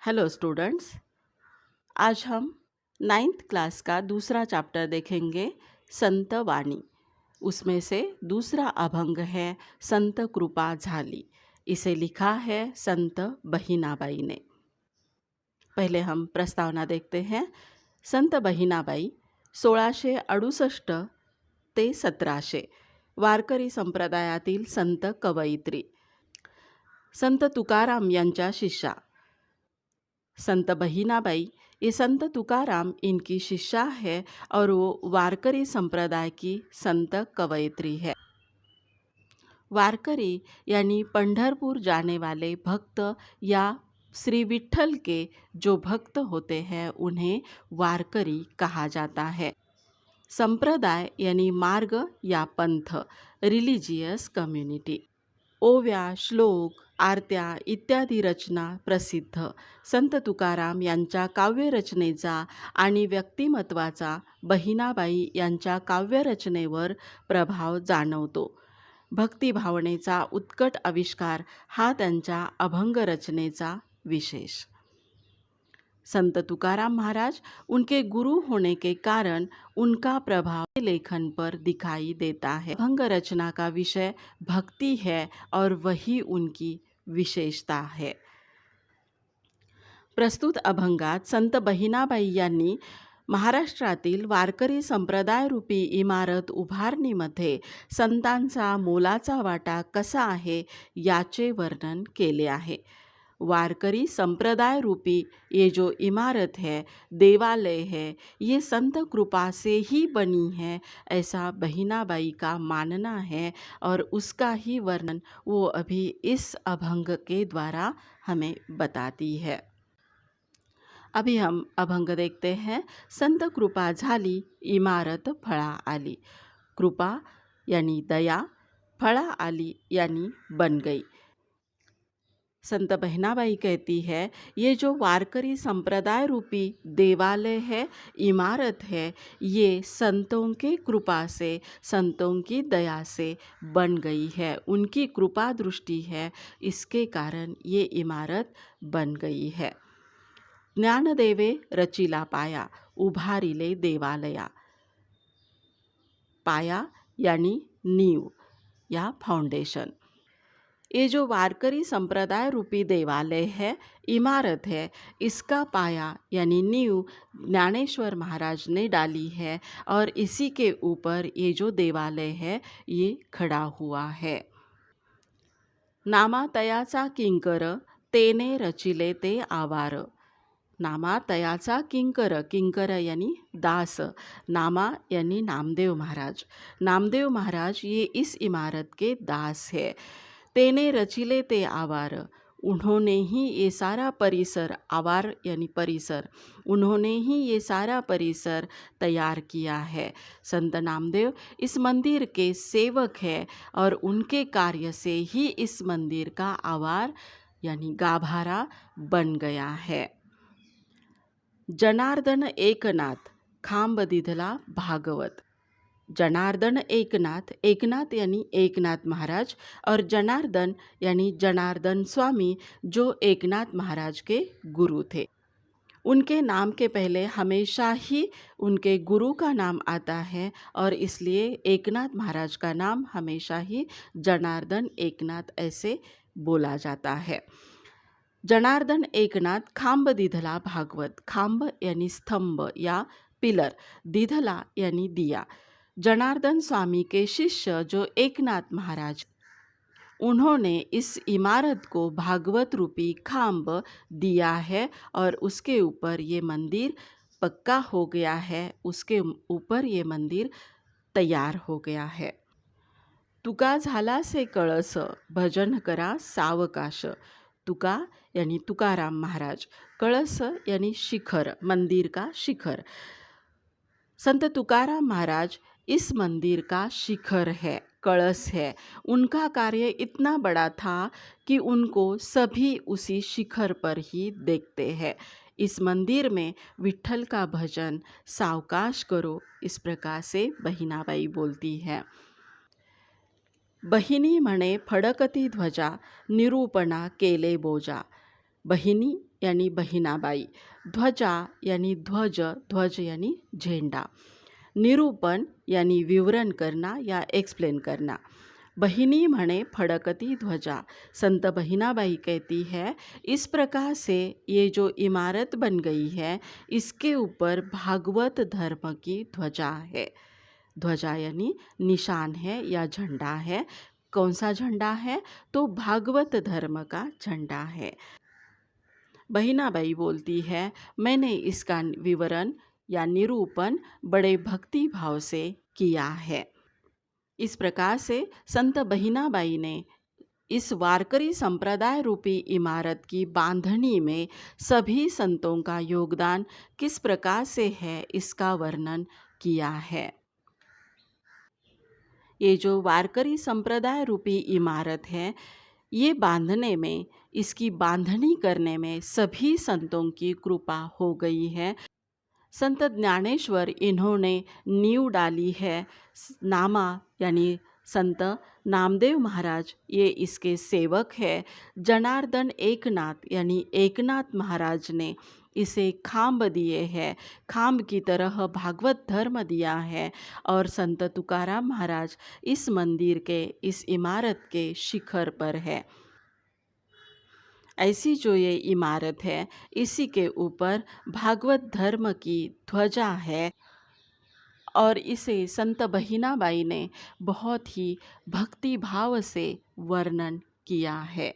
Hello students. आज हम ninth class का दूसरा चैप्टर देखेंगे, संत वाणी। उसमें से दूसरा अभंग है संत कृपा झाली। इसे लिखा है संत बहिनाबाई ने। पहले हम प्रस्तावना देखते हैं। संत बहिनाबाई 1668 ते 1700 वारकरी संप्रदायातील संत कवयित्री, संत तुकाराम यांच्या शिष्या। संत बहिनाबाई ये संत तुकाराम इनकी शिष्या है और वो वारकरी संप्रदाय की संत कवयित्री है। वारकरी यानी पंढरपुर जाने वाले भक्त या श्री विठ्ठल के जो भक्त होते हैं उन्हें वारकरी कहा जाता है। संप्रदाय यानी मार्ग या पंथ, रिलीजियस कम्युनिटी। ओव्या, श्लोक, आरत्या इत्यादी रचना प्रसिद्ध। संत तुकाराम यांच्या काव्यरचनेचा आणि व्यक्तिमत्वाचा बहिनाबाई यांच्या काव्यरचनेवर प्रभाव जाणवतो। भक्तिभावनेचा उत्कट आविष्कार हा त्यांच्या अभंगरचनेचा विशेष। संत तुकाराम महाराज उनके गुरु होने के कारण उनका प्रभाव लेखन पर दिखाई देता है। अभंग रचना का विषय भक्ति है और वही उनकी विशेषता है। प्रस्तुत अभंगात संत बहिनाबाई यांनी महाराष्ट्रातील वारकरी संप्रदायरूपी इमारत उभारणीमध्ये संतांचा मोलाचा वाटा कसा आहे याचे वर्णन केले आहे। वारकरी संप्रदाय रूपी ये जो इमारत है, देवालय है, ये संत कृपा से ही बनी है, ऐसा बहिनाबाई का मानना है और उसका ही वर्णन वो अभी इस अभंग के द्वारा हमें बताती है। अभी हम अभंग देखते हैं। संत कृपा झाली, इमारत फळा आली। कृपा यानी दया, फळा आली यानी बन गई। संत बहिनाबाई कहती है, ये जो वारकरी संप्रदाय रूपी देवालय है, इमारत है, ये संतों के कृपा से, संतों की दया से बन गई है। उनकी कृपा दृष्टि है, इसके कारण ये इमारत बन गई है। ज्ञानदेवे रचिला पाया, उभारिले देवालया। पाया यानी नींव या फाउंडेशन। ये जो वारकरी संप्रदाय रूपी देवालय है, इमारत है, इसका पाया यानी नींव ज्ञानेश्वर महाराज ने डाली है और इसी के ऊपर ये जो देवालय है ये खड़ा हुआ है। नामा तयाचा किंकर, तेने रचिले ते आवार। नामा तयाचा किंकर, किंकर यानी दास, नामा यानी नामदेव महाराज। नामदेव महाराज ये इस इमारत के दास है। तेने रचिले ते आवार, उन्होंने ही ये सारा परिसर, आवार यानी परिसर, उन्होंने ही ये सारा परिसर तैयार किया है। संत नामदेव इस मंदिर के सेवक है और उनके कार्य से ही इस मंदिर का आवार यानी गाभारा बन गया है। जनार्दन एकनाथ, खांब दिधला भागवत। जनार्दन एकनाथ, एकनाथ यानी एकनाथ महाराज और जनार्दन यानी जनार्दन स्वामी, जो एकनाथ महाराज के गुरु थे। उनके नाम के पहले हमेशा ही उनके गुरु का नाम आता है और इसलिए एकनाथ महाराज का नाम हमेशा ही जनार्दन एकनाथ ऐसे बोला जाता है। जनार्दन एकनाथ खांब दिधला भागवत। खांब यानी स्तंभ या पिलर, दिधला यानी दिया। जनार्दन स्वामी के शिष्य जो एकनाथ महाराज, उन्होंने इस इमारत को भागवत रूपी खांब दिया है और उसके ऊपर ये मंदिर पक्का हो गया है, उसके ऊपर ये मंदिर तैयार हो गया है। तुका झाला से कळस, भजन करा सावकाश। तुका यानी तुकाराम महाराज, कळस यानी शिखर, मंदिर का शिखर। संत तुकाराम महाराज इस मंदिर का शिखर है, कलश है। उनका कार्य इतना बड़ा था कि उनको सभी उसी शिखर पर ही देखते हैं। इस मंदिर में विठ्ठल का भजन सावकाश करो, इस प्रकार से बहिनाबाई बोलती है। बहिनी म्हणे फडकती ध्वजा, निरूपणा केले बोजा। बहिनी यानी बहिणाबाई, ध्वजा यानी ध्वज, ध्वज यानी झंडा, निरूपण यानी विवरण करना या एक्सप्लेन करना। बहिनी म्हणे फड़कती ध्वजा, संत बहिनाबाई कहती है इस प्रकार से ये जो इमारत बन गई है इसके ऊपर भागवत धर्म की ध्वजा है। ध्वजा यानी निशान है या झंडा है। कौन सा झंडा है? तो भागवत धर्म का झंडा है। बहिनाबाई बोलती है मैंने इसका विवरण या निरूपण बड़े भक्ति भाव से किया है। इस प्रकार से संत बहिनाबाई ने इस वारकरी संप्रदाय रूपी इमारत की बांधनी में सभी संतों का योगदान किस प्रकार से है इसका वर्णन किया है। ये जो वारकरी संप्रदाय रूपी इमारत है, ये बांधने में, इसकी बांधनी करने में सभी संतों की कृपा हो गई है। संत ज्ञानेश्वर इन्होंने नींव डाली है। नामा यानी संत नामदेव महाराज ये इसके सेवक है। जनार्दन एकनाथ यानी एकनाथ महाराज ने इसे खांब दिए हैं, खांब की तरह भागवत धर्म दिया है। और संत तुकाराम महाराज इस मंदिर के, इस इमारत के शिखर पर है। ऐसी जो ये इमारत है इसी के ऊपर भागवत धर्म की ध्वजा है और इसे संत बहिनाबाई ने बहुत ही भक्ति भाव से वर्णन किया है।